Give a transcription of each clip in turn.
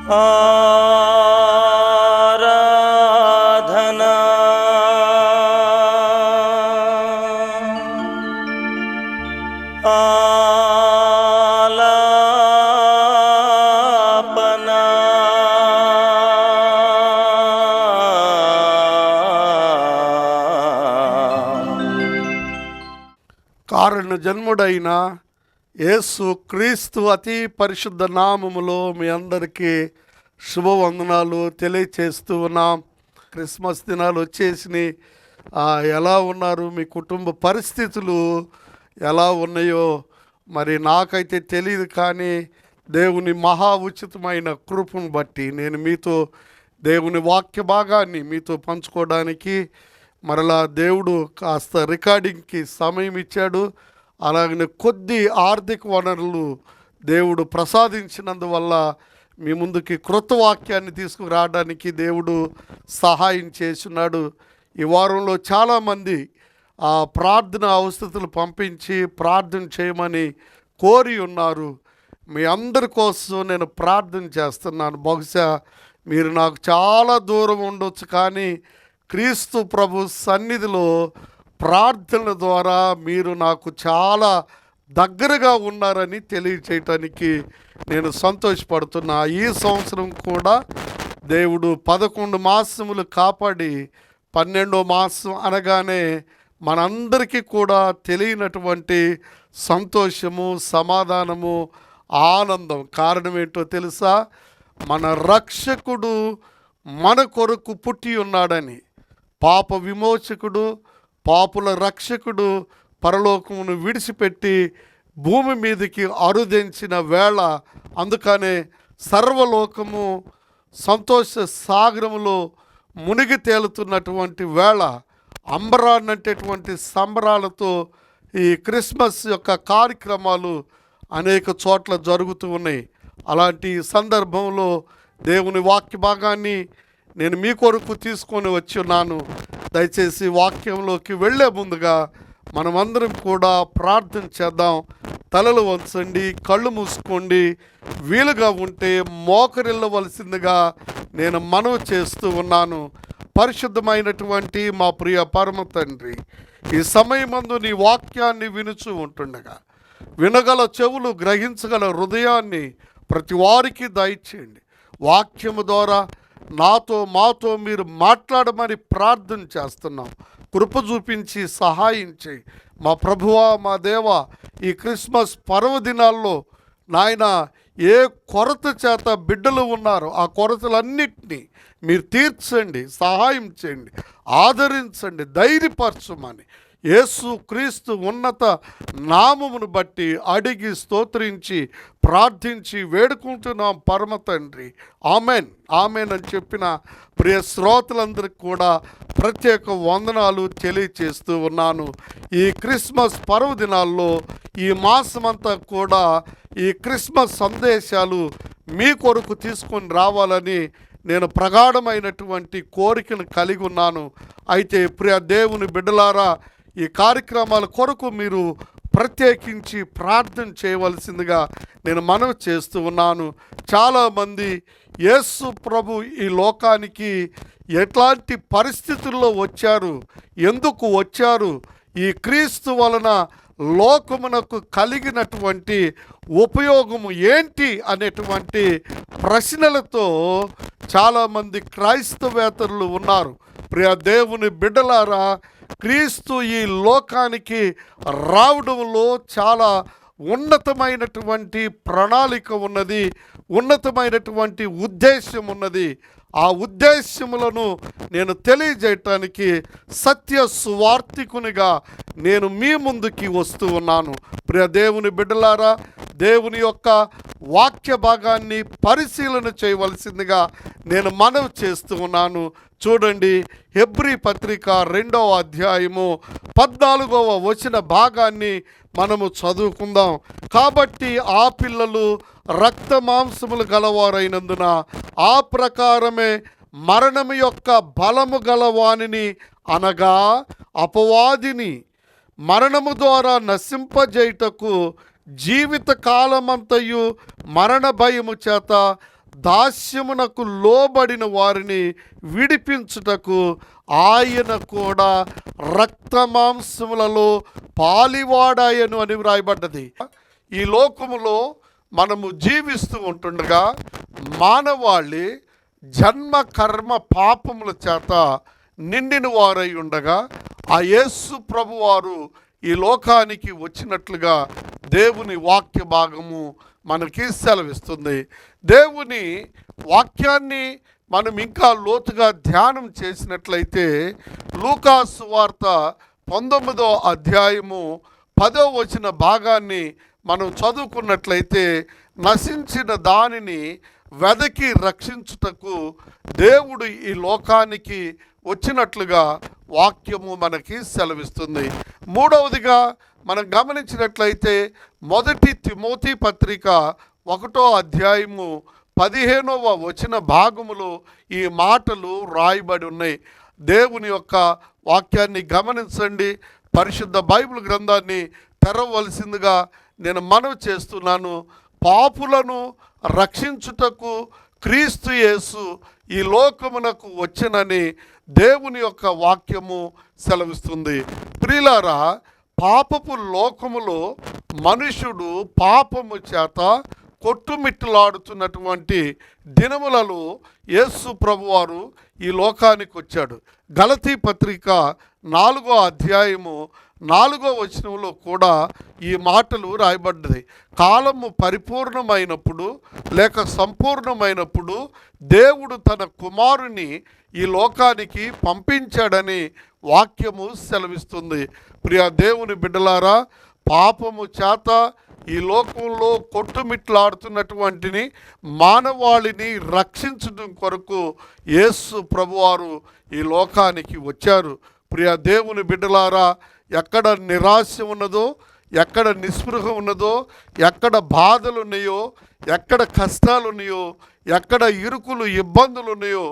ఆరాధనా ఆలాపనా కారణ జన్ముడైన యేసు క్రీస్తు అతి పరిశుద్ధ నామములో మీ అందరికీ శుభవందనాలు తెలియచేస్తూ ఉన్నాం. క్రిస్మస్ దినాలు వచ్చేసినాయి. ఎలా ఉన్నారు? మీ కుటుంబ పరిస్థితులు ఎలా ఉన్నాయో మరి నాకైతే తెలియదు, కానీ దేవుని మహా ఉచితమైన కృపను బట్టి నేను మీతో దేవుని వాక్య భాగాన్ని మీతో పంచుకోవడానికి మరలా దేవుడు కాస్త రికార్డింగ్కి సమయం ఇచ్చాడు. అలాగనే కొద్ది ఆర్థిక వనరులు దేవుడు ప్రసాదించినందువల్ల మీ ముందుకి క్రొత్త వాక్యాన్ని తీసుకురావడానికి దేవుడు సహాయం చేస్తున్నాడు. ఈ వారంలో చాలామంది ప్రార్థన అవసరతలు పంపించి ప్రార్థన చేయమని కోరి ఉన్నారు. మీ అందరి కోసం నేను ప్రార్థన చేస్తున్నాను. బహుశా మీరు నాకు చాలా దూరం ఉండొచ్చు, కానీ క్రీస్తు ప్రభు సన్నిధిలో ప్రార్థనల ద్వారా మీరు నాకు చాలా దగ్గరగా ఉన్నారని తెలియచేయటానికి నేను సంతోషపడుతున్నా. ఈ సంవత్సరం కూడా దేవుడు 11 మాసములు కాపాడి 12వ మాసం అనగానే మనందరికీ కూడా తెలియనటువంటి సంతోషము, సమాధానము, ఆనందం. కారణం ఏంటో తెలుసా? మన రక్షకుడు మన కొరకు పుట్టి ఉన్నాడని. పాప విమోచకుడు, పాపుల రక్షకుడు పరలోకమును విడిచిపెట్టి భూమి మీదకి అరుదించిన వేళ, అందుకనే సర్వలోకము సంతోష సాగరములో మునిగి తేలుతున్నటువంటి వేళ, అంబరాన్నంటేటువంటి సంబరాలతో ఈ క్రిస్మస్ యొక్క కార్యక్రమాలు అనేక చోట్ల జరుగుతూ ఉన్నాయి. అలాంటి సందర్భంలో దేవుని వాక్య భాగాన్ని నేను మీ కొరకు తీసుకొని వచ్చి ఉన్నాను. దయచేసి వాక్యంలోకి వెళ్ళే ముందుగా మనమందరం కూడా ప్రార్థన చేద్దాం. తలలు వంచండి, కళ్ళు మూసుకోండి. వీలుగా ఉంటే మోకరిల్లవలసిందిగా నేను మనవి చేస్తూ ఉన్నాను. పరిశుద్ధమైనటువంటి మా ప్రియ పరమ తండ్రి, ఈ సమయమందు నీ వాక్యాన్ని వినుచూ ఉంటుండగా వినగల చెవులు, గ్రహించగల హృదయాన్ని ప్రతి వారికి దయచేయండి. వాక్యము ద్వారా మాతో మీరు మాట్లాడమని ప్రార్థన చేస్తున్నాం. కృప చూపించి సహాయం చేయి మా ప్రభువా, మా దేవా. ఈ క్రిస్మస్ పర్వదినాల్లో నాయన ఏ కొరత చేత బిడ్డలు ఉన్నారో ఆ కొరతలన్నిటినీ మీరు తీర్చండి, సహాయం చేయండి, ఆదరించండి, ధైర్యపరచమని యేసు క్రీస్తు ఉన్నత నామమును బట్టి అడిగి స్తోత్రించి ప్రార్థించి వేడుకుంటున్నాం పరమ తండ్రి. ఆమెన్, ఆమెన్ అని చెప్పిన ప్రియ శ్రోతలందరికీ కూడా ప్రత్యేక వందనాలు తెలియచేస్తూ ఉన్నాను. ఈ క్రిస్మస్ పర్వదినాల్లో ఈ మాసమంతా కూడా ఈ క్రిస్మస్ సందేశాలు మీ కొరకు తీసుకొని రావాలని నేను ప్రగాఢమైనటువంటి కోరికను కలిగి ఉన్నాను. అయితే ప్రియ దేవుని బిడ్డలారా, ఈ కార్యక్రమాల కొరకు మీరు ప్రత్యేకించి ప్రార్థన చేయవలసిందిగా నేను మనవి చేస్తూ ఉన్నాను. చాలామంది యేసు ప్రభు ఈ లోకానికి ఎట్లాంటి పరిస్థితుల్లో వచ్చారు, ఎందుకు వచ్చారు, ఈ క్రీస్తు వలన లోకమునకు కలిగినటువంటి ఉపయోగము ఏంటి అనేటువంటి ప్రశ్నలతో చాలామంది క్రైస్తవేతరులు ఉన్నారు. ప్రియ దేవుని బిడ్డలారా, క్రీస్తు ఈ లోకానికి రావడంలో చాలా ఉన్నతమైనటువంటి ప్రణాళిక ఉన్నది, ఉన్నతమైనటువంటి ఉద్దేశం ఉన్నది. ఆ ఉద్దేశములను నేను తెలియజేయటానికి సత్య సువార్థికునిగా నేను మీ ముందుకి వస్తూ ఉన్నాను. ప్రియ దేవుని బిడ్డలారా, దేవుని యొక్క వాక్య భాగాన్ని పరిశీలన చేయవలసిందిగా నేను మనవి చేస్తూ ఉన్నాను. చూడండి, హెబ్రీ పత్రిక 2వ అధ్యాయము 14వ వచన భాగాన్ని మనము చదువుకుందాం. కాబట్టి ఆ పిల్లలు రక్త మాంసములు గలవారైనందున ఆ ప్రకారమే మరణము యొక్క బలము గలవానిని, అనగా అపవాదిని మరణము ద్వారా నశింపజేయుటకు జీవిత కాలమంతయు మరణ భయము చేత దాస్యమునకు లోబడిన వారిని విడిపించుటకు ఆయన కూడా రక్తమాంసములలో పాలివాడాయను అని వ్రాయబడ్డది. ఈ లోకములో మనము జీవిస్తూ ఉంటుండగా మానవాళి జన్మ కర్మ పాపముల చేత నిండిన వారై ఉండగా ఆ యేసు ప్రభువారు ఈ లోకానికి వచ్చినట్లుగా దేవుని వాక్య భాగము మనకి సెలవిస్తుంది. దేవుని వాక్యాన్ని మనం ఇంకా లోతుగా ధ్యానం చేసినట్లయితే లూకాసు వార్త 19వ అధ్యాయము 10వ వచన భాగాన్ని మనం చదువుకున్నట్లయితే నశించిన దానిని వెదకి రక్షించుటకు దేవుడు ఈ లోకానికి వచ్చినట్లుగా వాక్యము మనకి సెలవిస్తుంది. మూడవదిగా మనం గమనించినట్లయితే మొదటి తిమోతి పత్రిక 1వ అధ్యాయము 15వ వచన భాగములో ఈ మాటలు రాయబడి ఉన్నాయి. దేవుని యొక్క వాక్యాన్ని గమనించండి. పరిశుద్ధ బైబిల్ గ్రంథాన్ని తెరవలసిందిగా నేను మనవి చేస్తున్నాను. పాపులను రక్షించుటకు క్రీస్తు యేసు ఈ లోకమునకు వచ్చెనని దేవుని యొక్క వాక్యము సెలవిస్తుంది. ప్రియులారా, పాపపు లోకములో మనుషుడు పాపము చేత కొట్టుమిట్టులాడుతున్నటువంటి దినములలో యేసు ప్రభువారు ఈ లోకానికి వచ్చాడు. గలతీ పత్రిక 4వ అధ్యాయము 4వ వచనంలో కూడా ఈ మాటలు రాయబడ్డది. కాలము పరిపూర్ణమైనప్పుడు లేక సంపూర్ణమైనప్పుడు దేవుడు తన కుమారుని ఈ లోకానికి పంపించాడని వాక్యము సెలవిస్తుంది. ప్రియ దేవుని బిడ్డలారా, పాపము చేత ఈ లోకంలో కొట్టుమిట్లాడుతున్నటువంటిని మానవాళిని రక్షించడం కొరకు యేసు ప్రభువారు ఈ లోకానికి వచ్చారు. ప్రియ దేవుని బిడ్డలారా, ఎక్కడ నిరాశ ఉన్నదో, ఎక్కడ నిస్పృహ ఉన్నదో, ఎక్కడ బాధలు ఉన్నాయో, ఎక్కడ కష్టాలు ఉన్నాయో, ఎక్కడ ఇరుకులు ఇబ్బందులు ఉన్నాయో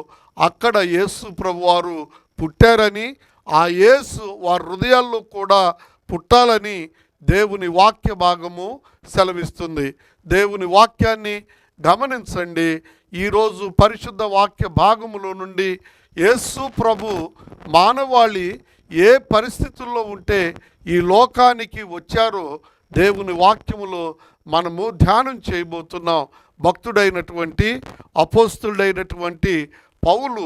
అక్కడ యేసు ప్రభువారు పుట్టారని, ఆ యేసు వారి హృదయాల్లో కూడా పుట్టాలని దేవుని వాక్య భాగము సెలవిస్తుంది. దేవుని వాక్యాన్ని గమనించండి. ఈరోజు పరిశుద్ధ వాక్య భాగములో నుండి యేసు ప్రభు మానవాళి ఏ పరిస్థితుల్లో ఉంటే ఈ లోకానికి వచ్చారో దేవుని వాక్యములో మనము ధ్యానం చేయబోతున్నాం. భక్తుడైనటువంటి అపోస్తుడైనటువంటి పౌలు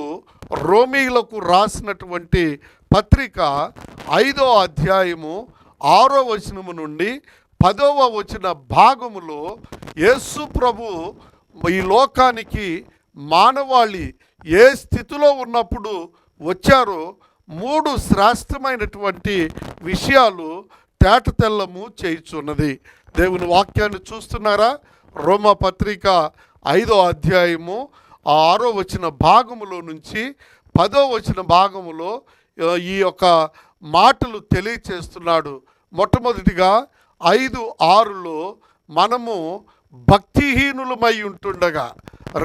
రోమీయులకు రాసినటువంటి పత్రిక 5వ అధ్యాయము 6వ వచనము నుండి 10వ వచన భాగములో యేసు ప్రభు ఈ లోకానికి మానవాళి ఏ స్థితిలో ఉన్నప్పుడు వచ్చారో 3 శ్రేష్టమైనటువంటి విషయాలు తేటతెల్లము చేయుచున్నది. దేవుని వాక్యాన్ని చూస్తున్నారా? రోమా పత్రిక 5వ అధ్యాయము 6వ వచన భాగములో నుంచి 10వ వచన భాగములో ఈ యొక్క మాటలు తెలియచేస్తున్నాడు. మొట్టమొదటిగా 5:6లో మనము భక్తిహీనులమై ఉంటుండగా,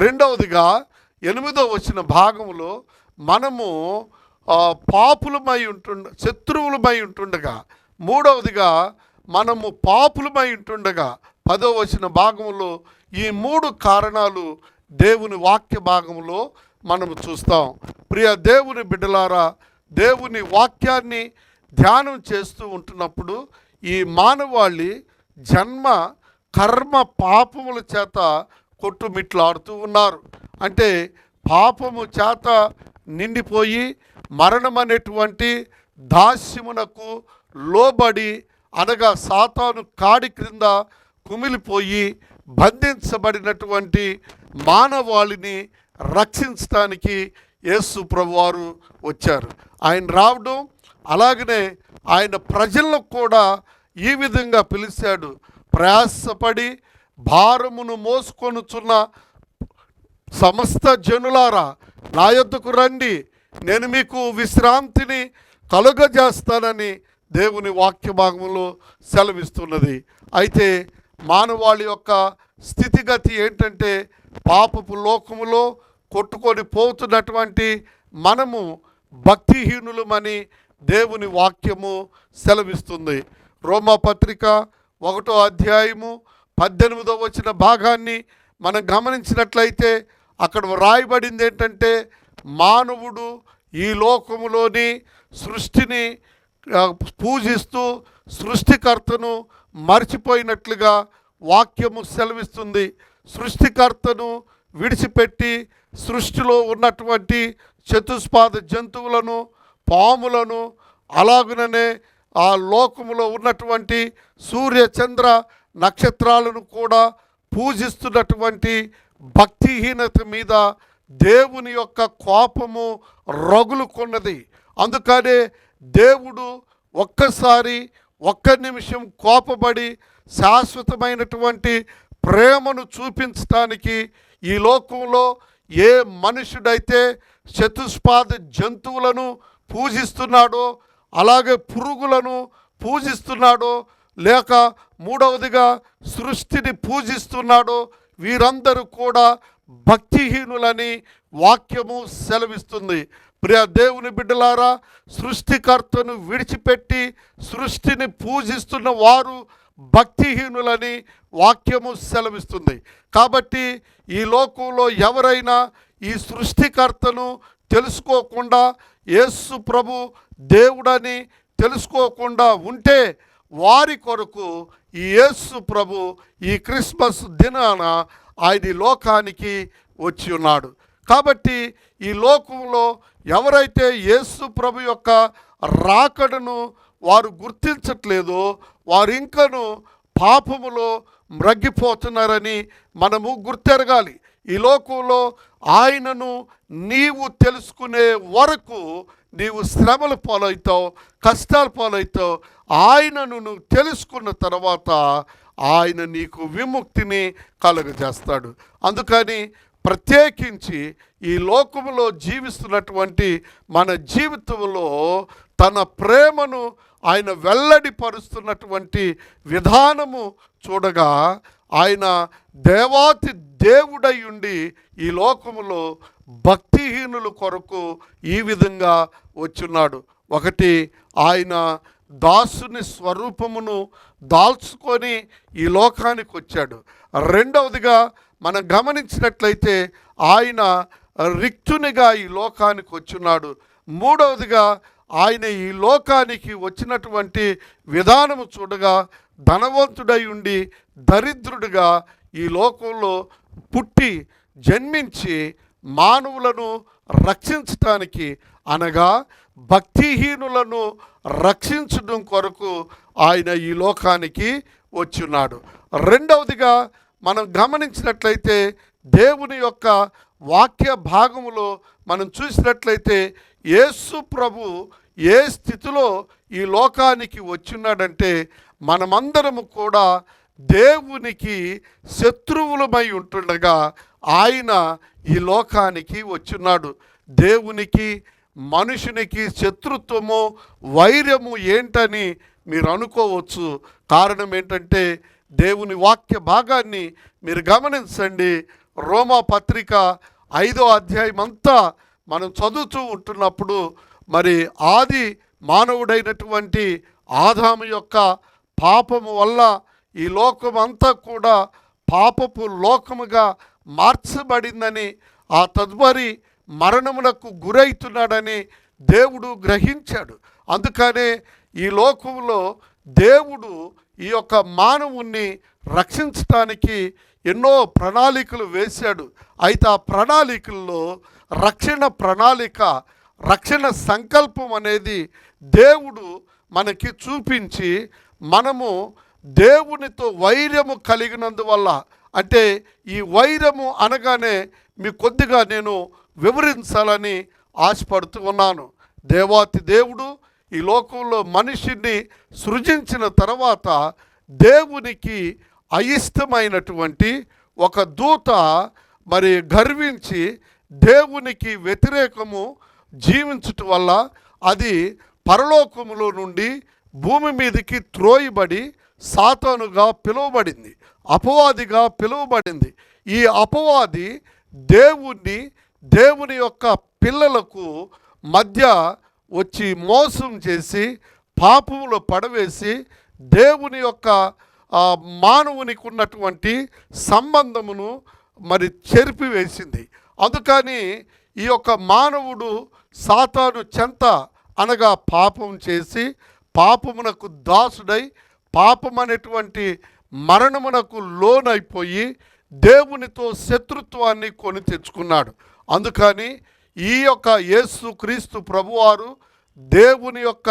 రెండవదిగా 8వ వచన భాగములో మనము పాపులమై శత్రువులమై ఉంటుండగా, మూడవదిగా మనము పాపులమై ఉంటుండగా 10వ వచన భాగంలో ఈ 3 కారణాలు దేవుని వాక్య భాగంలో మనము చూస్తాం. ప్రియ దేవుని బిడ్డలారా, దేవుని వాక్యాన్ని ధ్యానం చేస్తూ ఉంటున్నప్పుడు ఈ మానవాళి జన్మ కర్మ పాపముల చేత కొట్టుమిట్లాడుతూ ఉన్నారు. అంటే పాపము చేత నిండిపోయి మరణం అనేటువంటి దాస్యమునకు లోబడి, అనగా సాతాను కాడి క్రింద కుమిలిపోయి బంధించబడినటువంటి మానవాళిని రక్షించడానికి యేసు ప్రభువారు వచ్చారు. ఆయన రావడం, అలాగనే ఆయన ప్రజలకు కూడా ఈ విధంగా పిలిచాడు. ప్రయాసపడి భారమును మోసుకొనుచున్న సమస్త జనులారా నా యొద్దకు రండి, నేను మీకు విశ్రాంతిని కలుగజేస్తానని దేవుని వాక్య భాగంలో సెలవిస్తున్నది. అయితే మానవాళి యొక్క స్థితిగతి ఏంటంటే, పాపపు లోకములో కొట్టుకొని పోతున్నటువంటి మనము భక్తిహీనులమని దేవుని వాక్యము సెలవిస్తుంది. రోమా పత్రిక 1వ అధ్యాయము 18వ వచన భాగాన్ని మనం గమనించినట్లయితే అక్కడ వ్రాయబడింది ఏంటంటే, మానవుడు ఈ లోకములోని సృష్టిని పూజిస్తూ సృష్టికర్తను మర్చిపోయినట్లుగా వాక్యము సెలవిస్తుంది. సృష్టికర్తను విడిచిపెట్టి సృష్టిలో ఉన్నటువంటి చతుష్పాద జంతువులను, పాములను, అలాగుననే ఆ లోకములో ఉన్నటువంటి సూర్య చంద్ర నక్షత్రాలను కూడా పూజిస్తున్నటువంటి భక్తిహీనత మీద దేవుని యొక్క కోపము రగులుకున్నది. అందుకనే దేవుడు ఒక్కసారి ఒక్క నిమిషం కోపపడి శాశ్వతమైనటువంటి ప్రేమను చూపించటానికి ఈ లోకంలో ఏ మనుషుడైతే చతుష్పాద జంతువులను పూజిస్తున్నాడో, అలాగే పురుగులను పూజిస్తున్నాడో, లేక మూడవదిగా సృష్టిని పూజిస్తున్నాడో, వీరందరూ కూడా భక్తిహీనులని వాక్యము సెలవిస్తుంది. ప్రియ దేవుని బిడ్డలారా, సృష్టికర్తను విడిచిపెట్టి సృష్టిని పూజిస్తున్న వారు భక్తిహీనులని వాక్యము సెలవిస్తుంది. కాబట్టి ఈ లోకంలో ఎవరైనా ఈ సృష్టికర్తను తెలుసుకోకుండా, యేసు ప్రభు దేవుడని తెలుసుకోకుండా ఉంటే, వారి కొరకు ఈ యేసు ప్రభు ఈ క్రిస్మస్ దినాన ఆయన లోకానికి వచ్చి ఉన్నాడు. కాబట్టి ఈ లోకంలో ఎవరైతే యేసు ప్రభు యొక్క రాకడను వారు గుర్తించట్లేదో, వారు ఇంకను పాపములో మ్రగ్గిపోతున్నారని మనము గుర్తెరగాలి. ఈ లోకంలో ఆయనను నీవు తెలుసుకునే వరకు నీవు శ్రమల పాలవుతావు, కష్టాల పాలవుతావు. ఆయనను నువ్వు తెలుసుకున్న తర్వాత ఆయన నీకు విముక్తిని కలుగజేస్తాడు. అందుకని ప్రత్యేకించి ఈ లోకములో జీవిస్తున్నటువంటి మన జీవితంలో తన ప్రేమను ఆయన వెల్లడిపరుస్తున్నటువంటి విధానము చూడగా, ఆయన దేవాతి దేవుడై ఉండి ఈ లోకములో భక్తిహీనుల కొరకు ఈ విధంగా వచ్చున్నాడు. ఒకటి, ఆయన దాసుని స్వరూపమును దాల్చుకొని ఈ లోకానికి వచ్చాడు. రెండవదిగా మనం గమనించినట్లయితే ఆయన రిక్తునిగా ఈ లోకానికి వచ్చున్నాడు. మూడవదిగా ఆయన ఈ లోకానికి వచ్చినటువంటి విధానము చూడగా, ధనవంతుడై ఉండి దరిద్రుడిగా ఈ లోకంలో పుట్టి జన్మించి మానవులను రక్షించటానికి, అనగా భక్తిహీనులను రక్షించడం కొరకు ఆయన ఈ లోకానికి వచ్చున్నాడు. రెండవదిగా మనం గమనించినట్లయితే దేవుని యొక్క వాక్య భాగములో మనం చూసినట్లయితే యేసు ప్రభు ఏ స్థితిలో ఈ లోకానికి వచ్చున్నాడంటే, మనమందరము కూడా దేవునికి శత్రువులమై ఉంటుండగా ఆయన ఈ లోకానికి వచ్చున్నాడు. దేవునికి మనుషునికి శత్రుత్వము, వైరము ఏంటని మీరు అనుకోవచ్చు. కారణం ఏంటంటే, దేవుని వాక్య భాగాన్ని మీరు గమనించండి. రోమా పత్రిక 5వ అధ్యాయం అంతా మనం చదువుతూ ఉంటున్నప్పుడు, మరి ఆది మానవుడైనటువంటి ఆదాము యొక్క పాపము వల్ల ఈ లోకం అంతా కూడా పాపపు లోకముగా మార్చబడిందని, ఆ తదుపరి మరణమునకు గురైతున్నాడని దేవుడు గ్రహించాడు. అందుకనే ఈ లోకంలో దేవుడు ఈ యొక్క మానవుణ్ణి రక్షించటానికి ఎన్నో ప్రణాళికలు వేశాడు. అయితే ఆ ప్రణాళికల్లో రక్షణ ప్రణాళిక, రక్షణ సంకల్పం అనేది దేవుడు మనకి చూపించి, మనము దేవునితో వైరము కలిగినందువల్ల, అంటే ఈ వైరము అనగానే మీ కొద్దిగా నేను వివరించాలని ఆశపడుతూ ఉన్నాను. దేవాతి దేవుడు ఈ లోకంలో మనిషిని సృజించిన తర్వాత దేవునికి అయిష్టమైనటువంటి ఒక దూత మరి గర్వించి దేవునికి వ్యతిరేకము జీవించటం వల్ల అది పరలోకములో నుండి భూమి మీదకి త్రోయబడి సాతానుగా పిలువబడింది, అపవాదిగా పిలువబడింది. ఈ అపవాది దేవుని యొక్క పిల్లలకు మధ్య వచ్చి మోసం చేసి పాపములో పడవేసి దేవుని యొక్క మానవునికి ఉన్నటువంటి సంబంధమును మరి చెరిపివేసింది. అందుకని ఈ యొక్క మానవుడు సాతాను చెంత అనగా పాపం చేసి పాపమునకు దాసుడై పాపం అనేటువంటి మరణమునకు లోనైపోయి దేవునితో శత్రుత్వాన్ని కొని తెచ్చుకున్నాడు. అందుకని ఈ యొక్క యేసు క్రీస్తు ప్రభువారు దేవుని యొక్క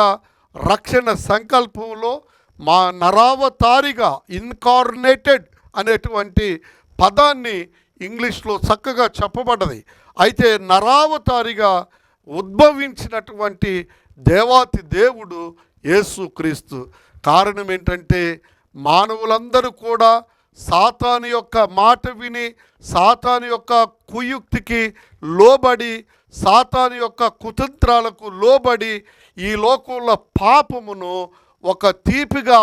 రక్షణ సంకల్పంలో మా నరావతారిగా ఇన్కార్నేటెడ్ అనేటువంటి పదాన్ని ఇంగ్లీష్లో చక్కగా చెప్పబడ్డది. అయితే నరావతారిగా ఉద్భవించినటువంటి దేవాతి దేవుడు యేసు క్రీస్తు. కారణం ఏంటంటే మానవులందరూ కూడా సాతాను యొక్క మాట విని సాతాను యొక్క కుయుక్తికి లోబడి సాతాను యొక్క కుతంత్రాలకు లోబడి ఈ లోకంలో పాపమును ఒక తీపిగా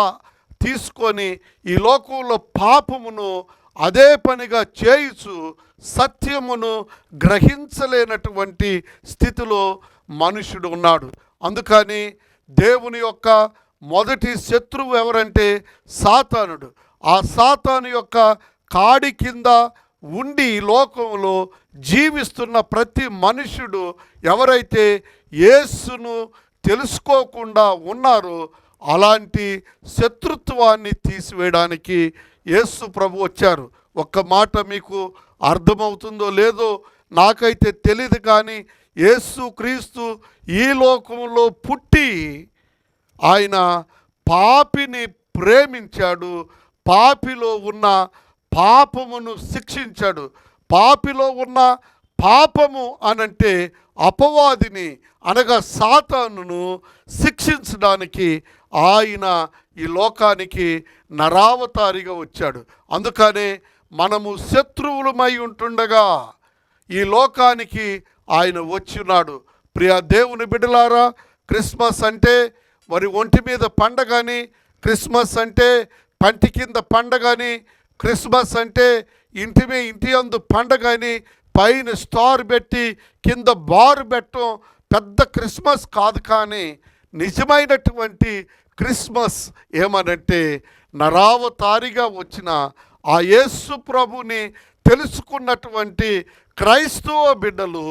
తీసుకొని ఈ లోకంలో పాపమును అదే పనిగా చేయుచు సత్యమును గ్రహించలేనటువంటి స్థితిలో మనుషుడు ఉన్నాడు. అందుకని దేవుని యొక్క మొదటి శత్రువు ఎవరంటే సాతానుడు. ఆ సాతాను యొక్క కాడి కింద ఉండి లోకంలో జీవిస్తున్న ప్రతి మనుష్యుడు ఎవరైతే యేసును తెలుసుకోకుండా ఉన్నారో అలాంటి శత్రుత్వాన్ని తీసివేయడానికి యేసు ప్రభు వచ్చారు. ఒక్క మాట మీకు అర్థమవుతుందో లేదో నాకైతే తెలియదు, కానీ యేసు క్రీస్తు ఈ లోకంలో పుట్టి ఆయన పాపిని ప్రేమించాడు, పాపిలో ఉన్న పాపమును శిక్షించాడు. పాపిలో ఉన్న పాపము అనంటే అపవాదిని అనగా సాతానును శిక్షించడానికి ఆయన ఈ లోకానికి నరావతారిగా వచ్చాడు. అందుకనే మనము శత్రువులమై ఉంటుండగా ఈ లోకానికి ఆయన వచ్చినాడు. ప్రియ దేవుని బిడ్డలారా, క్రిస్మస్ అంటే మరి ఒంటి మీద పండగని, క్రిస్మస్ అంటే పంటి కింద పండగని, క్రిస్మస్ అంటే ఇంటి అందు పండగని, పైన స్టార్ పెట్టి కింద బారు పెట్టడం పెద్ద క్రిస్మస్ కాదు. కానీ నిజమైనటువంటి క్రిస్మస్ ఏమనంటే నరావతారిగా వచ్చిన ఆ యేసు ప్రభుని తెలుసుకున్నటువంటి క్రైస్తవ బిడ్డలు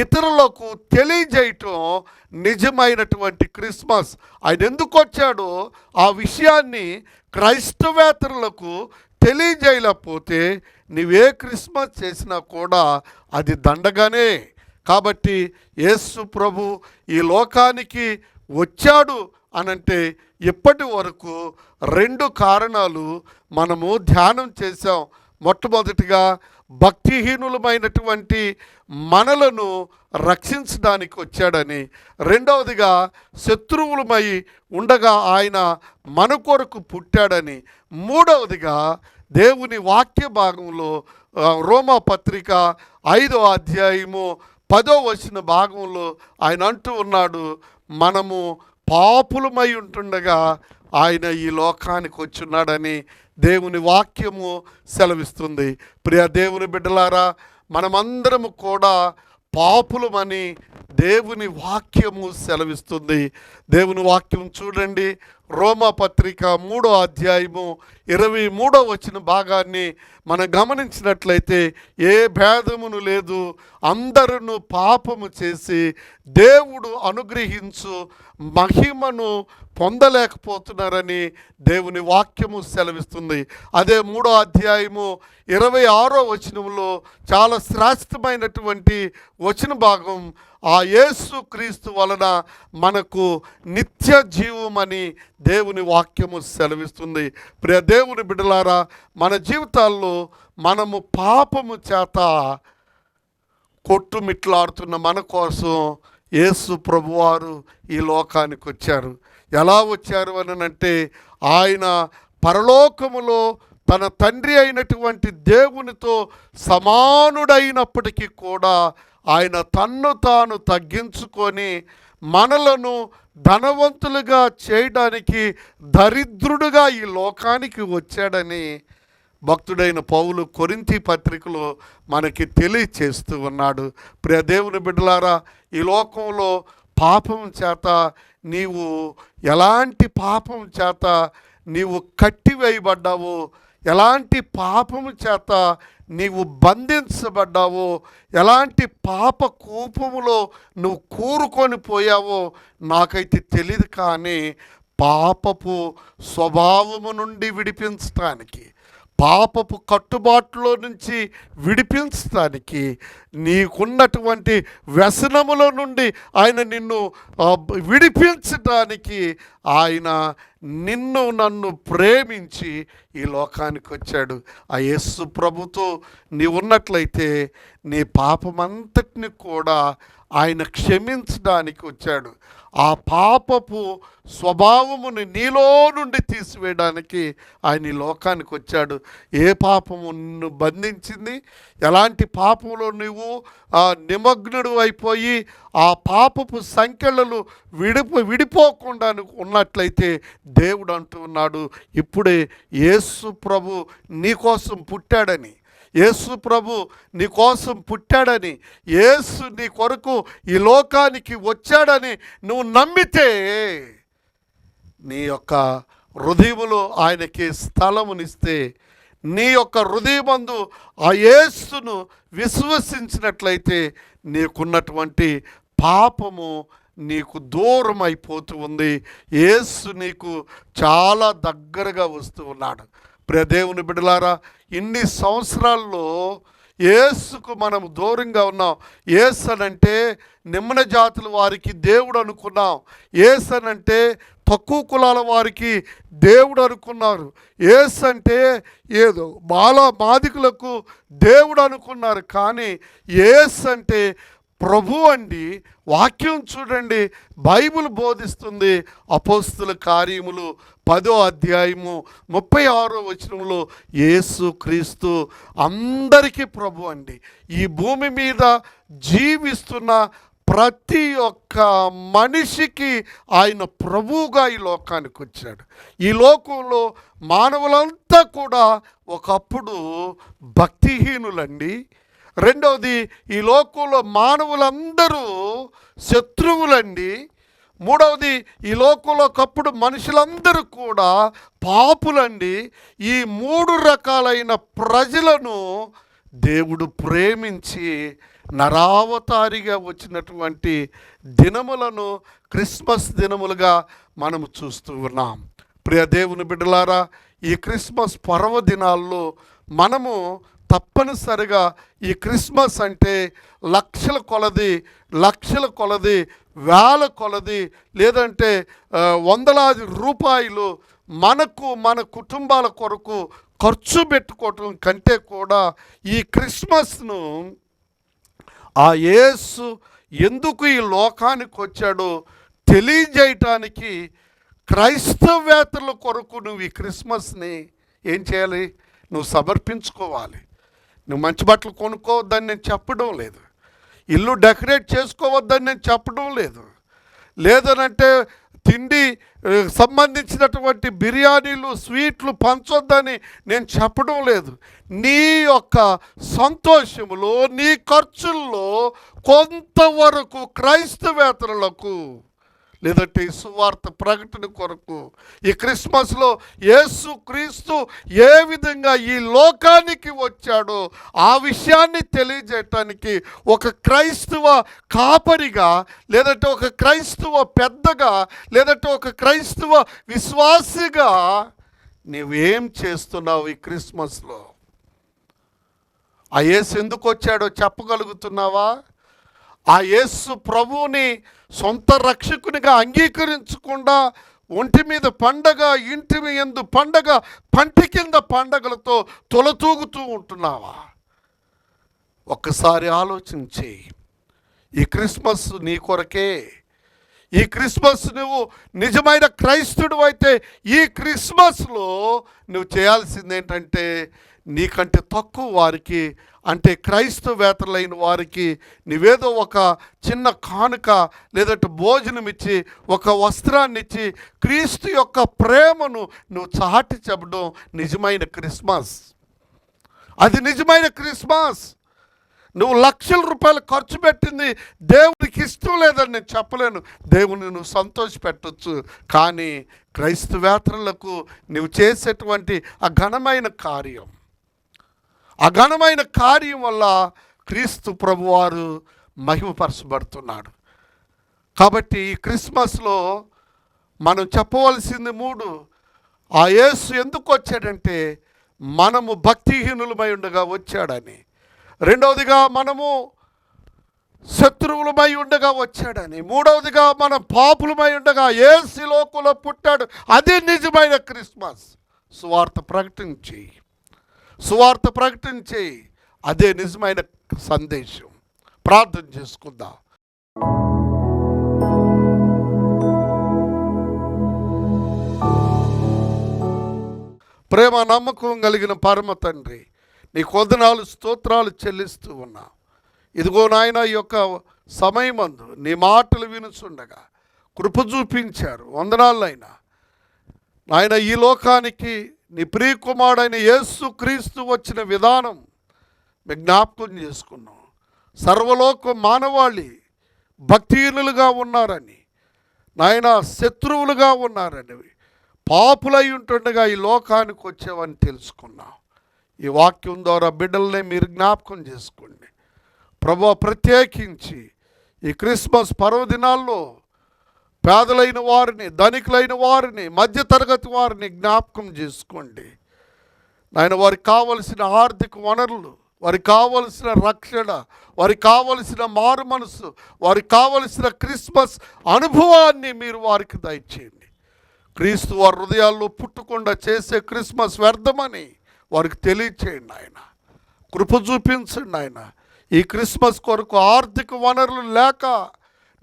ఇతరులకు తెలియజేయటం నిజమైనటువంటి క్రిస్మస్. ఆయన ఎందుకు వచ్చాడో ఆ విషయాన్ని క్రైస్తవేతరులకు తెలియజేయలేకపోతే నీవే క్రిస్మస్ చేసినా కూడా అది దండగానే. కాబట్టి యేసు ప్రభు ఈ లోకానికి వచ్చాడు అనంటే ఇప్పటి వరకు 2 కారణాలు మనము ధ్యానం చేశాం. మొట్టమొదటిగా భక్తిహీనులమైనటువంటి మనలను రక్షించడానికి వచ్చాడని, రెండవదిగా శత్రువులమై ఉండగా ఆయన మన కొరకు పుట్టాడని, మూడవదిగా దేవుని వాక్య భాగంలో రోమా పత్రిక 5వ అధ్యాయము 10వ వచన భాగంలో ఆయన అంటూ ఉన్నాడు, మనము పాపులమై ఉంటుండగా ఆయన ఈ లోకానికి వచ్చున్నాడని దేవుని వాక్యము సెలవిస్తుంది. ప్రియ దేవుని బిడ్డలారా, మనమందరము కూడా పాపులమని దేవుని వాక్యము సెలవిస్తుంది. దేవుని వాక్యం చూడండి, రోమా పత్రిక 3వ అధ్యాయము 23వ వచన భాగాన్ని మనం గమనించినట్లయితే, ఏ భేదమును లేదు, అందరూ పాపము చేసి దేవుడు అనుగ్రహించు మహిమను పొందలేకపోతున్నారని దేవుని వాక్యము సెలవిస్తుంది. అదే 3వ అధ్యాయము 26వ వచనంలో చాలా శ్రేష్టమైనటువంటి వచన భాగం, ఆ యేసు క్రీస్తు వలన మనకు నిత్య జీవమని దేవుని వాక్యము సెలవిస్తుంది. ప్రియ దేవుని బిడ్డలారా, మన జీవితాల్లో మనము పాపము చేత కొట్టుమిట్లాడుతున్న మన కోసం యేసు ప్రభువారు ఈ లోకానికి వచ్చారు. ఎలా వచ్చారు అనంటే, ఆయన పరలోకములో తన తండ్రి అయినటువంటి దేవునితో సమానుడైనప్పటికీ కూడా ఆయన తన్ను తాను తగ్గించుకొని మనలను ధనవంతులుగా చేయడానికి దరిద్రుడుగా ఈ లోకానికి వచ్చాడని భక్తుడైన పౌలు కొరింథీ పత్రికలో మనకి తెలియచేస్తూ ఉన్నాడు. ప్రియ దేవుని బిడ్డలారా, ఈ లోకంలో పాపం చేత నీవు ఎలాంటి పాపం చేత నీవు కట్టివేయబడ్డావో, ఎలాంటి పాపము చేత నీవు బంధించబడ్డావో, ఎలాంటి పాప కూపములో నువ్వు కూరుకొని పోయావో నాకైతే తెలియదు. కానీ పాపపు స్వభావము నుండి విడిపించటానికి, పాపపు కట్టుబాటులో నుంచి విడిపించడానికి, నీకున్నటువంటి వ్యసనముల నుండి ఆయన నిన్ను విడిపించడానికి ఆయన నిన్ను నన్ను ప్రేమించి ఈ లోకానికి వచ్చాడు. ఆ యేసు ప్రభుతో నీవున్నట్లయితే నీ పాపమంతటిని కూడా ఆయన క్షమించడానికి వచ్చాడు. ఆ పాపపు స్వభావముని నీలో నుండి తీసివేయడానికి ఆయన ఈ లోకానికి వచ్చాడు. ఏ పాపము నిన్ను బంధించింది, ఎలాంటి పాపంలో నువ్వు నిమగ్నుడు అయిపోయి ఆ పాపపు సంఖ్యలు విడిపోకుండా ఉన్నట్లయితే దేవుడు అంటూ ఉన్నాడు, ఇప్పుడే యేసు ప్రభు నీకోసం పుట్టాడని, యేసు ప్రభు నీ కోసం పుట్టాడని, యేసు నీ కొరకు ఈ లోకానికి వచ్చాడని నువ్వు నమ్మితే నీ యొక్క హృదయములో ఆయనకి స్థలమునిస్తే, నీ యొక్క హృదయమందు ఆ యేసును విశ్వసించినట్లయితే నీకున్నటువంటి పాపము నీకు దూరం అయిపోతూ ఉంది. యేసు నీకు చాలా దగ్గరగా వస్తూ ఉన్నాడు. ప్రియ దేవుని బిడ్డలారా, ఇన్ని సంవత్సరాల్లో యేసుకు మనం దూరంగా ఉన్నాం. యేసు అనంటే నిమ్న జాతుల వారికి దేవుడు అనుకున్నాం. యేసు అనంటే తక్కువ కులాల వారికి దేవుడు అనుకున్నారు. యేసు అంటే ఏదో మాదికులకు దేవుడు అనుకున్నారు. కానీ యేసు అంటే ప్రభు అండి. వాక్యం చూడండి, బైబిల్ బోధిస్తుంది. అపోస్తుల కార్యములు 10వ అధ్యాయము 36వ వచనంలో యేసు క్రీస్తు అందరికీ ప్రభు అండి. ఈ భూమి మీద జీవిస్తున్న ప్రతి ఒక్క మనిషికి ఆయన ప్రభువుగా ఈ లోకానికి వచ్చాడు. ఈ లోకంలో మానవులంతా కూడా ఒకప్పుడు భక్తిహీనులండి. రెండవది, ఈ లోకంలో మానవులందరూ శత్రువులండి. మూడవది, ఈ లోకంలో ఒకప్పుడు మనుషులందరూ కూడా పాపులండి. ఈ 3 రకాలైన ప్రజలను దేవుడు ప్రేమించి నరావతారిగా వచ్చినటువంటి దినములను క్రిస్మస్ దినములుగా మనము చూస్తూ ఉన్నాం. ప్రియ దేవుని బిడ్డలారా, ఈ క్రిస్మస్ పర్వదినాల్లో మనము తప్పనిసరిగా ఈ క్రిస్మస్ అంటే లక్షల కొలది వేల కొలది లేదంటే వందలాది రూపాయలు మనకు మన కుటుంబాల కొరకు ఖర్చు పెట్టుకోవటం కంటే కూడా ఈ క్రిస్మస్ను ఆ యేసు ఎందుకు ఈ లోకానికి వచ్చాడో తెలియజేయటానికి క్రైస్తవేతరుల కొరకు నువ్వు ఈ క్రిస్మస్ని ఏం చేయాలి? నువ్వు సమర్పించుకోవాలి. నువ్వు మంచి బట్టలు కొనుక్కోవద్దని నేను చెప్పడం లేదు. ఇల్లు డెకరేట్ చేసుకోవద్దని నేను చెప్పడం లేదు. లేదనంటే తిండి సంబంధించినటువంటి బిర్యానీలు స్వీట్లు పంచొద్దని నేను చెప్పడం లేదు. నీ యొక్క సంతోషములో, నీ ఖర్చుల్లో కొంతవరకు క్రైస్తవేతరులకు లేదంటే ఈ సువార్త ప్రకటన కొరకు ఈ క్రిస్మస్లో యేసు క్రీస్తు ఏ విధంగా ఈ లోకానికి వచ్చాడో ఆ విషయాన్ని తెలియజేయటానికి ఒక క్రైస్తవ కాపరిగా, లేదంటే ఒక క్రైస్తవ పెద్దగా, లేదంటే ఒక క్రైస్తవ విశ్వాసిగా నువ్వేం చేస్తున్నావు ఈ క్రిస్మస్లో? ఆ యేసు ఎందుకు వచ్చాడో చెప్పగలుగుతున్నావా? ఆ యేసు ప్రభువుని సొంత రక్షకునిగా అంగీకరించకుండా ఒంటి మీద పండగ, ఇంటి యందు పండగ, పంటి కింద పండగలతో తొలతూగుతూ ఉంటున్నావా? ఒక్కసారి ఆలోచించి, ఈ క్రిస్మస్ నీ కొరకే. ఈ క్రిస్మస్ నువ్వు నిజమైన క్రైస్తుడు అయితే ఈ క్రిస్మస్లో నువ్వు చేయాల్సింది ఏంటంటే, నీకంటే తక్కువ వారికి, అంటే క్రైస్తవేతరులైన వారికి నువ్వేదో ఒక చిన్న కానుక లేదంటే భోజనం ఇచ్చి, ఒక వస్త్రాన్ని ఇచ్చి క్రీస్తు యొక్క ప్రేమను నువ్వు చాటి చెప్పడం నిజమైన క్రిస్మస్. అది నిజమైన క్రిస్మస్. నువ్వు లక్షల రూపాయలు ఖర్చు పెట్టింది దేవునికి ఇష్టం లేదని నేను చెప్పలేను. దేవుని నువ్వు సంతోషపెట్టచ్చు. కానీ క్రైస్తవేతరులకు నువ్వు చేసేటువంటి ఆ ఘనమైన కార్యం వల్ల క్రీస్తు ప్రభువారు మహిమపరచబడుతున్నాడు. కాబట్టి ఈ క్రిస్మస్లో మనం చెప్పవలసింది 3. ఆ యేసు ఎందుకు వచ్చాడంటే మనము భక్తిహీనులమై ఉండగా వచ్చాడని. రెండవదిగా మనము శత్రువులమై ఉండగా వచ్చాడని. మూడవదిగా మనం పాపులమై ఉండగా యేసు లోకంలో పుట్టాడు. అది నిజమైన క్రిస్మస్. సువార్త ప్రకటించి అదే నిజమైన సందేశం. ప్రార్థన చేసుకుందాం. ప్రేమ నమ్మకం కలిగిన పరమ తండ్రి, నీకు వందనాలు స్తోత్రాలు చెల్లిస్తూ ఉన్నా. ఇదిగో నాయన, ఈ యొక్క సమయమందు నీ మాటలు వినుచుండగా కృప చూపించారు. వందనాలైనా నాయన, ఈ లోకానికి నీ ప్రియకుమారుడైన యేసు క్రీస్తు వచ్చిన విధానం మేము జ్ఞాపకం చేసుకున్నాం. సర్వలోక మానవాళి భక్తిహీనులుగా ఉన్నారని, నాయన శత్రువులుగా ఉన్నారని, పాపులై ఉంటుండగా ఈ లోకానికి వచ్చావని తెలుసుకున్నాం. ఈ వాక్యం ద్వారా బిడ్డలనే మీరు జ్ఞాపకం చేసుకోండి ప్రభువా. ప్రత్యేకించి ఈ క్రిస్మస్ పర్వదినాల్లో పేదలైన వారిని, ధనికులైన వారిని, మధ్యతరగతి వారిని జ్ఞాపకం చేసుకోండి నాయన. వారికి కావలసిన ఆర్థిక వనరులు, వారికి కావలసిన రక్షణ, వారికి కావలసిన మారు మనసు, వారికి కావలసిన క్రిస్మస్ అనుభవాన్ని మీరు వారికి దయచేయండి. క్రీస్తు వారి హృదయాల్లో పుట్టకుండా చేసే క్రిస్మస్ వ్యర్థమని వారికి తెలియచేయండి ఆయన. కృప చూపించండి ఆయన. ఈ క్రిస్మస్ కొరకు ఆర్థిక వనరులు లేక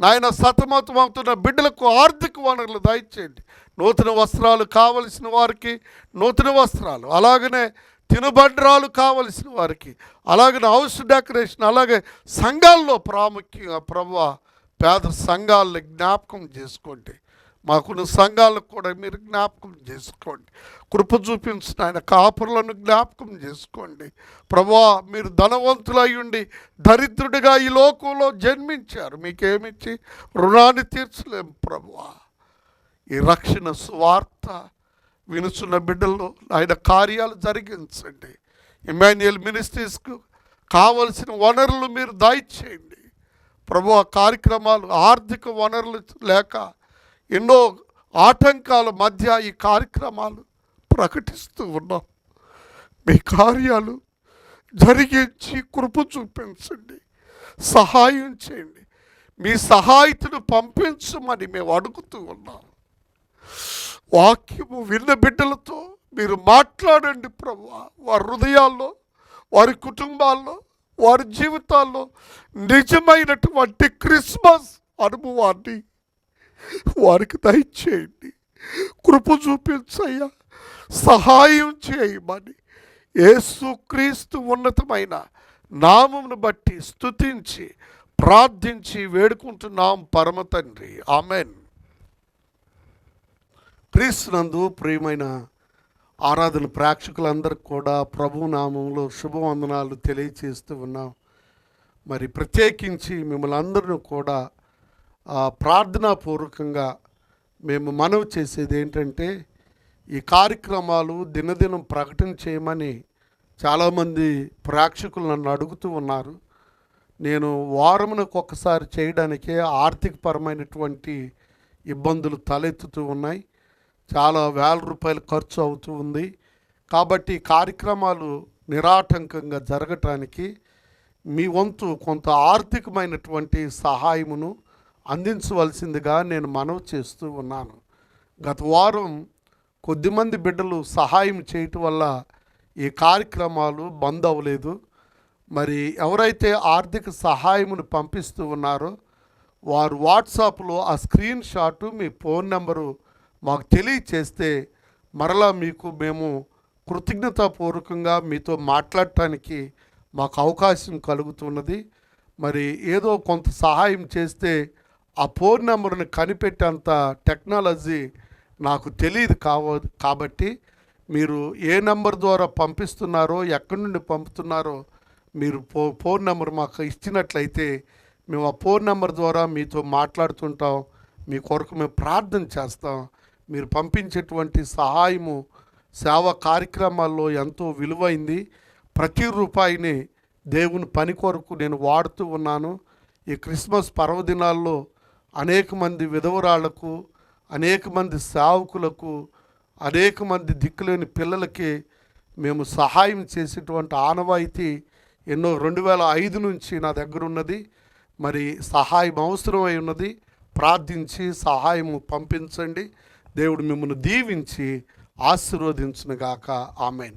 నాయన సతమతమవుతున్న బిడ్డలకు ఆర్థిక వనరులు దయచేయండి. నూతన వస్త్రాలు కావలసిన వారికి నూతన వస్త్రాలు, అలాగనే తినుబండరాలు కావలసిన వారికి, అలాగనే హౌస్ డెకరేషన్, అలాగే సంఘాల్లో ప్రాముఖ్యంగా ప్రభువా పేద సంఘాలను జ్ఞాపకం చేసుకోండి. మాకున్న సంఘాలకు కూడా మీరు జ్ఞాపకం చేసుకోండి. కృప చూపించిన ఆయన కాపురులను జ్ఞాపకం చేసుకోండి ప్రభువా. మీరు ధనవంతులై ఉండి దరిద్రుడిగా ఈ లోకంలో జన్మించారు. మీకేమిచ్చి రుణాన్ని తీర్చలేము ప్రభువా. ఈ రక్షణ సువార్త వినుచున్న బిడ్డల్లో ఆయన కార్యాలు జరిగించండి. ఇమాన్యుయల్ మినిస్ట్రీస్కు కావలసిన వనరులు మీరు దయచేయండి ప్రభువా. కార్యక్రమాలు ఆర్థిక వనరులు లేక ఎన్నో ఆటంకాల మధ్య ఈ కార్యక్రమాలు ప్రకటిస్తూ ఉన్నాం. మీ కార్యాలు జరిగించి కృప చూపించండి, సహాయం చేయండి. మీ సహాయతను పంపించమని మేము అడుగుతూ ఉన్నాం. వాక్యము విన్న బిడ్డలతో మీరు మాట్లాడండి ప్రభువా. వారి హృదయాల్లో, వారి కుటుంబాల్లో, వారి జీవితాల్లో నిజమైనటువంటి క్రిస్మస్ అనుభవాన్ని వారికి దయచేయండి. కృప చూపించయ్యా, సహాయం చేయమని యేసుక్రీస్తు ఉన్నతమైన నామమును బట్టి స్తుతించి ప్రార్థించి వేడుకుంటున్నాం పరమ తండ్రి. ఆమెన్. క్రీస్తునందు ప్రియమైన ఆరాధన ప్రేక్షకులందరికీ కూడా ప్రభు నామంలో శుభవందనాలు తెలియచేస్తూ ఉన్నాం. మరి ప్రత్యేకించి మిమ్మల్ని అందరినీ కూడా ప్రార్థనాపూర్వకంగా మేము మనవి చేసేది ఏంటంటే, ఈ కార్యక్రమాలు దినదినం ప్రకటన చేయమని చాలామంది ప్రేక్షకులు నన్ను అడుగుతూ ఉన్నారు. నేను వారమునకు ఒకసారి చేయడానికే ఆర్థికపరమైనటువంటి ఇబ్బందులు తలెత్తుతూ ఉన్నాయి. చాలా వేల రూపాయలు ఖర్చు అవుతూ ఉంది. కాబట్టి కార్యక్రమాలు నిరాటంకంగా జరగటానికి మీ వంతు కొంత ఆర్థికమైనటువంటి సహాయమును అందించవలసిందిగా నేను మనవి చేస్తూ ఉన్నాను. గత వారం కొద్దిమంది బిడ్డలు సహాయం చేయటం వల్ల ఈ కార్యక్రమాలు బంద్ అవ్వలేదు. మరి ఎవరైతే ఆర్థిక సహాయమును పంపిస్తూ ఉన్నారో వారు వాట్సాప్లో ఆ స్క్రీన్ షాటు మీ ఫోన్ నెంబరు మాకు తెలియచేస్తే మరలా మీకు మేము కృతజ్ఞతాపూర్వకంగా మీతో మాట్లాడటానికి మాకు అవకాశం కలుగుతున్నది. మరి ఏదో కొంత సహాయం చేస్తే ఆ ఫోన్ నెంబర్ని కనిపెట్టేంత టెక్నాలజీ నాకు తెలియదు కాబట్టి మీరు ఏ నెంబర్ ద్వారా పంపిస్తున్నారో, ఎక్కడి నుండి పంపుతున్నారో మీరు ఫోన్ నెంబర్ మాకు ఇచ్చినట్లయితే మేము ఆ ఫోన్ నెంబర్ ద్వారా మీతో మాట్లాడుతుంటాం. మీ కొరకు మేము ప్రార్థన చేస్తాం. మీరు పంపించేటువంటి సహాయము సేవా కార్యక్రమాల్లో ఎంతో విలువైంది. ప్రతి రూపాయిని దేవుని పని కొరకు నేను వాడుతూ ఉన్నాను. ఈ క్రిస్మస్ పర్వదినాల్లో అనేక మంది విధవరాళ్లకు, అనేక మంది సేవకులకు, అనేక మంది దిక్కులేని పిల్లలకి మేము సహాయం చేసేటువంటి ఆనవాయితీ ఎన్నో 2005 నుంచి నా దగ్గర ఉన్నది. మరి సహాయం అవసరమై ఉన్నది. ప్రార్థించి సహాయము పంపించండి. దేవుడు మిమ్మల్ని దీవించి ఆశీర్వదించునుగాక. ఆమేన్.